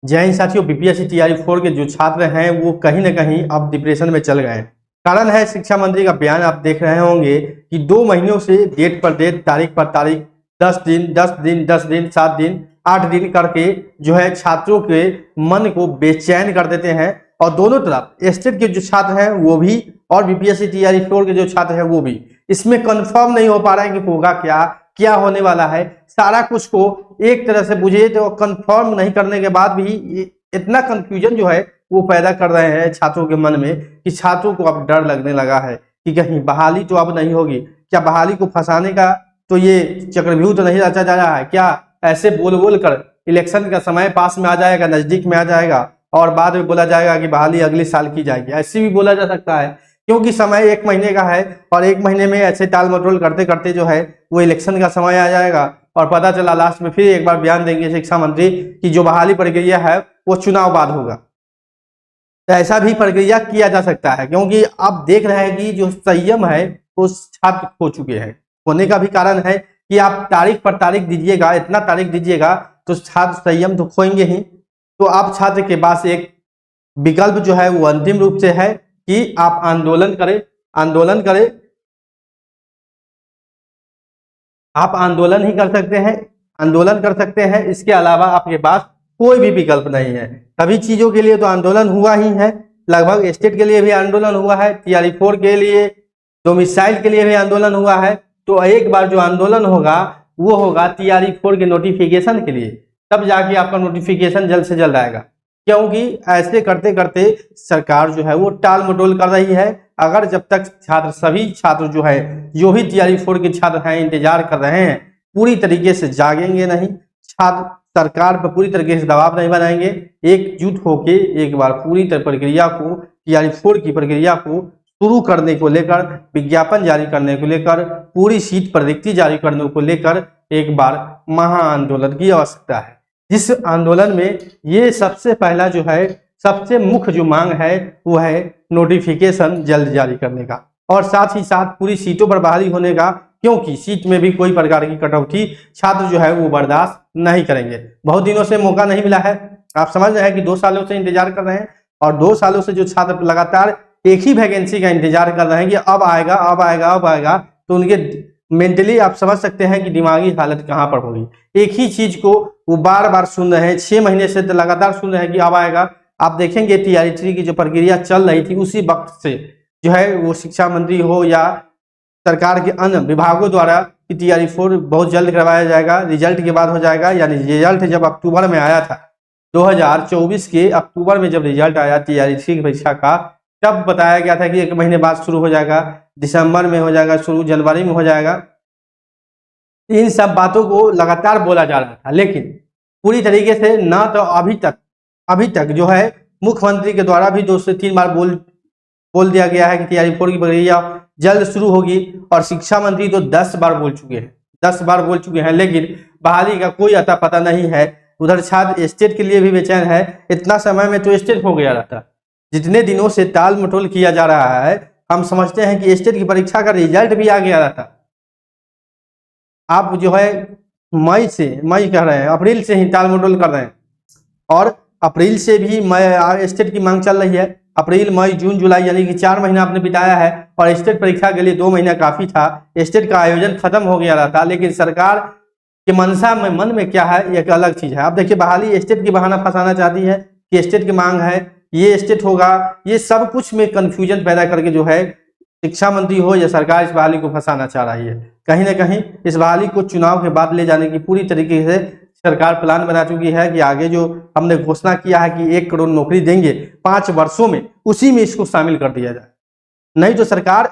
जय हिंद साथियों, बीपीएससी तैयारी 4 के जो छात्र हैं वो कहीं ना कहीं अब डिप्रेशन में चल गए हैं। कारण है शिक्षा मंत्री का बयान। आप देख रहे होंगे कि 2 महीनों से डेट पर डेट, तारीख पर तारीख, 10 दिन 10 दिन 10 दिन 7 दिन 8 दिन करके जो है छात्रों के मन को बेचैन कर देते हैं। और दोनों तरफ स्टेट के जो छात्र हैं वो भी और बीपीएससी तैयारी 4 के जो छात्र हैं वो भी इसमें कंफर्म नहीं हो पा रहा है कि होगा क्या, क्या होने वाला है। सारा कुछ को एक तरह से बुझे तो कंफर्म नहीं करने के बाद भी इतना कंफ्यूजन जो है वो पैदा कर रहे हैं छात्रों के मन में कि छात्रों को अब डर लगने लगा है कि कहीं बहाली तो अब नहीं होगी क्या, बहाली को फंसाने का तो ये चक्रव्यूह तो नहीं रचा जा रहा है क्या। ऐसे बोल बोल कर इलेक्शन का समय पास में आ जाएगा, नजदीक में आ जाएगा और बाद में बोला जाएगा कि बहाली अगले साल की जाएगी। ऐसे भी बोला जा सकता है क्योंकि समय 1 महीने का है और 1 महीने में ऐसे टाल मटोल करते करते जो है वो इलेक्शन का समय आ जाएगा और पता चला लास्ट में फिर एक बार बयान देंगे शिक्षा मंत्री कि जो बहाली प्रक्रिया है वो चुनाव बाद होगा। तो ऐसा भी प्रक्रिया किया जा सकता है क्योंकि आप देख रहे हैं कि जो संयम है वो छात्र खो चुके हैं। होने का भी कारण है कि आप तारीख पर तारीख दीजिएगा, इतना तारीख दीजिएगा तो छात्र संयम तो खोएंगे ही। तो आप छात्र के पास एक विकल्प जो है वो अंतिम रूप से है कि आप आंदोलन करें। आप आंदोलन ही कर सकते हैं, आंदोलन कर सकते हैं। इसके अलावा आपके पास कोई भी विकल्प नहीं है। सभी चीजों के लिए तो आंदोलन हुआ ही है, लगभग स्टेट के लिए भी आंदोलन हुआ है, तैयारी 4 के लिए, डोमिसाइल के लिए भी आंदोलन हुआ है। तो एक बार जो आंदोलन होगा वो होगा तैयारी 4 के नोटिफिकेशन के लिए, तब जाके आपका नोटिफिकेशन जल्द से जल्द आएगा। क्योंकि ऐसे करते करते सरकार जो है वो टाल मटोल कर रही है। अगर जब तक सभी छात्र जो है, जो भी तैयारी 4 के छात्र हैं इंतजार कर रहे हैं, पूरी तरीके से जागेंगे नहीं, छात्र सरकार पर पूरी तरीके से दबाव नहीं बनाएंगे, एकजुट होके एक बार पूरी प्रक्रिया को, तैयारी 4 की प्रक्रिया को शुरू करने को लेकर, विज्ञापन जारी करने को लेकर, पूरी सीट पर रिक्ति जारी करने को लेकर एक बार महा आंदोलन की आवश्यकता है। जिस आंदोलन में ये सबसे पहला जो है, सबसे मुख्य जो मांग है वो है नोटिफिकेशन जल्द जारी करने का और साथ ही साथ पूरी सीटों पर बहाली होने का, क्योंकि सीट में भी कोई प्रकार की कटौती छात्र जो है वो बर्दाश्त नहीं करेंगे। बहुत दिनों से मौका नहीं मिला है, आप समझ रहे हैं कि 2 सालों से इंतजार कर रहे हैं और 2 सालों से जो छात्र लगातार एक ही वैकेंसी का इंतजार कर रहे हैं कि अब आएगा अब आएगा अब आएगा, तो उनके मेंटली आप समझ सकते हैं कि दिमागी हालत कहां पर होगी। एक ही चीज को वो बार बार सुन रहे हैं, 6 महीने से तो लगातार सुन रहे हैं कि अब आएगा। आप देखेंगे तैयारी 3 की जो प्रक्रिया चल रही थी उसी वक्त से जो है वो शिक्षा मंत्री हो या सरकार के अन्य विभागों द्वारा कि तैयारी 4 बहुत जल्द करवाया जाएगा, रिजल्ट के बाद हो जाएगा। यानी रिजल्ट जब अक्टूबर में आया था, 2024 के अक्टूबर में जब रिजल्ट आया तैयारी 3 की परीक्षा का, तब बताया गया था कि 1 महीने बाद शुरू हो जाएगा, दिसंबर में हो जाएगा शुरू, जनवरी में हो जाएगा। इन सब बातों को लगातार बोला जा रहा था, लेकिन पूरी तरीके से ना तो अभी तक जो है मुख्यमंत्री के द्वारा भी 2 से 3 बार बोल दिया गया है कि तैयारी 4 की प्रक्रिया जल्द शुरू होगी और शिक्षा मंत्री तो 10 बार बोल चुके हैं, लेकिन बहाली का कोई अता पता नहीं है। उधर छात्र स्टेट के लिए भी बेचैन है। इतना समय में तो स्टेट हो गया रहता, जितने दिनों से टाल मटोल किया जा रहा है, हम समझते हैं कि स्टेट की परीक्षा का रिजल्ट भी आ गया रहता। आप जो है मई कह रहे हैं, अप्रैल से ही टाल मटोल कर रहे हैं और अप्रैल से भी स्टेट की मांग चल रही है। अप्रैल मई जून जुलाई यानी कि 4 महीना आपने बिताया है और स्टेट परीक्षा के लिए 2 महीना काफी था। स्टेट का आयोजन खत्म हो गया रहता, लेकिन सरकार के मनसा में, मन में क्या है एक अलग चीज है। आप देखिए बहाली स्टेट की बहाना फंसाना चाहती है कि स्टेट की मांग है, ये स्टेट होगा, ये सब कुछ में कंफ्यूजन पैदा करके जो है शिक्षा मंत्री हो या सरकार इस बहाली को फंसाना चाह रही है। कहीं ना कहीं इस बहाली को चुनाव के बाद ले जाने की पूरी तरीके से सरकार प्लान बना चुकी है कि आगे जो हमने घोषणा किया है कि 1 करोड़ नौकरी देंगे 5 वर्षों में, उसी में इसको शामिल कर दिया जाए। नहीं तो सरकार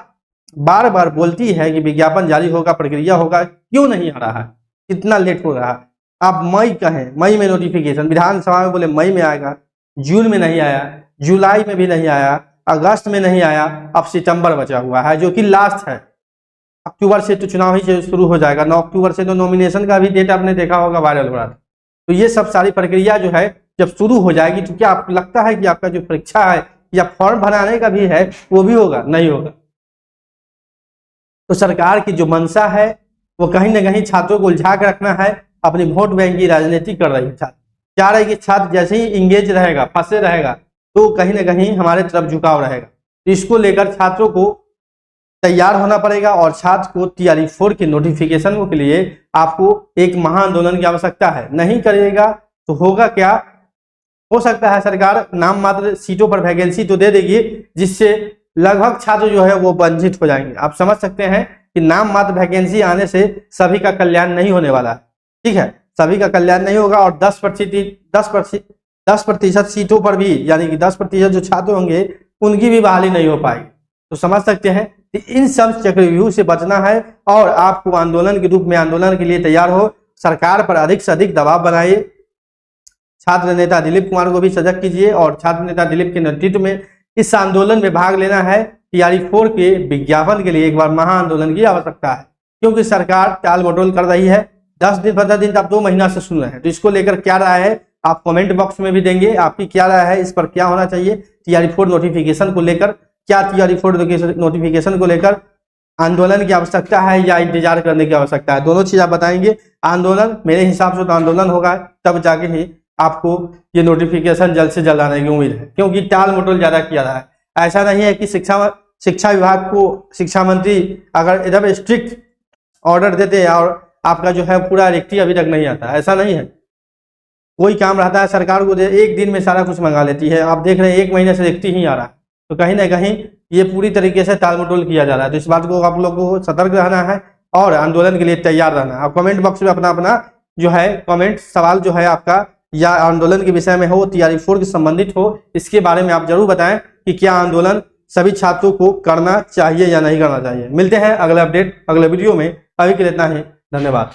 बार बार बोलती है कि विज्ञापन जारी होगा, प्रक्रिया होगा, क्यों नहीं आ रहा है, कितना लेट हो रहा है। आप मई कहें, मई में नोटिफिकेशन, विधानसभा में बोले मई में आएगा, जून में नहीं आया, जुलाई में भी नहीं आया, अगस्त में नहीं आया, अब सितंबर बचा हुआ है जो कि लास्ट है। अक्टूबर से तो चुनाव ही शुरू हो जाएगा, 9 अक्टूबर से तो नॉमिनेशन का भी डेट आपने देखा होगा, वायरल हो रहा था। तो ये सब सारी प्रक्रिया जो है जब शुरू हो जाएगी तो क्या आपको लगता है कि आपका जो परीक्षा है या फॉर्म भराने का भी है वो भी होगा? नहीं होगा। तो सरकार की जो मंशा है वो कहीं ना कहीं छात्रों को उलझा कर रखना है, अपनी वोट बैंक की राजनीति कर रही है। क्या रहे कि छात्र जैसे ही इंगेज रहेगा, फंसे रहेगा, तो कहीं ना कहीं हमारे तरफ झुकाव रहेगा। तो इसको लेकर छात्रों को तैयार होना पड़ेगा और छात्र को TRE 4 के नोटिफिकेशन के लिए आपको एक महाआंदोलन की आवश्यकता है। नहीं करिएगा तो होगा क्या, हो सकता है सरकार नाम मात्र सीटों पर वैकेंसी तो दे देगी, जिससे लगभग छात्र जो है वो वंचित हो जाएंगे। आप समझ सकते हैं कि नाम मात्र वैकेंसी आने से सभी का कल्याण नहीं होने वाला है, ठीक है, सभी का कल्याण नहीं होगा और 10% सीटों पर भी, यानी कि 10% जो छात्र होंगे उनकी भी बहाली नहीं हो पाएगी। तो समझ सकते हैं कि इन सब चक्रव्यूह से बचना है और आपको आंदोलन के रूप में आंदोलन के लिए तैयार हो। सरकार पर अधिक से अधिक दबाव बनाइए, छात्र नेता दिलीप कुमार को भी सजग कीजिए और छात्र नेता दिलीप के नेतृत्व में इस आंदोलन में भाग लेना है। TRE 4 के विज्ञापन के लिए एक बार महाआंदोलन की आवश्यकता है, क्योंकि सरकार टाल मटोल कर रही है। 10 दिन 15 दिन आप 2 महीना से सुन रहे हैं, तो इसको लेकर क्या राय है आप कमेंट बॉक्स में भी देंगे, आपकी क्या राय है, इस पर क्या होना चाहिए। TRE 4 नोटिफिकेशन को लेकर, क्या TRE 4 नोटिफिकेशन को लेकर आंदोलन की आवश्यकता है या इंतजार करने की आवश्यकता है, दोनों चीज आप बताएंगे। आंदोलन, मेरे हिसाब से तो आंदोलन होगा, तब जाके ही आपको ये नोटिफिकेशन जल्द से जल्द आने की उम्मीद है, क्योंकि टाल मटोल ज्यादा किया रहा है। ऐसा नहीं है कि शिक्षा विभाग को शिक्षा मंत्री अगर एकदम स्ट्रिक्ट ऑर्डर देते और आपका जो है पूरा रिक्ति अभी तक नहीं आता, ऐसा नहीं है। कोई काम रहता है सरकार को एक दिन में सारा कुछ मंगा लेती है, आप देख रहे हैं 1 महीने से रिक्ति ही आ रहा है। तो कहीं ना कहीं ये पूरी तरीके से टाल मटोल किया जा रहा है। तो इस बात को आप लोगों को सतर्क रहना है और आंदोलन के लिए तैयार रहना है। आप कमेंट बॉक्स में अपना अपना जो है कमेंट, सवाल जो है आपका या आंदोलन के विषय में हो, TRE 4 के संबंधित हो, इसके बारे में आप जरूर बताएं कि क्या आंदोलन सभी छात्रों को करना चाहिए या नहीं करना चाहिए। मिलते हैं अगले अपडेट, अगले वीडियो में। अभी के लिए इतना ही, धन्यवाद।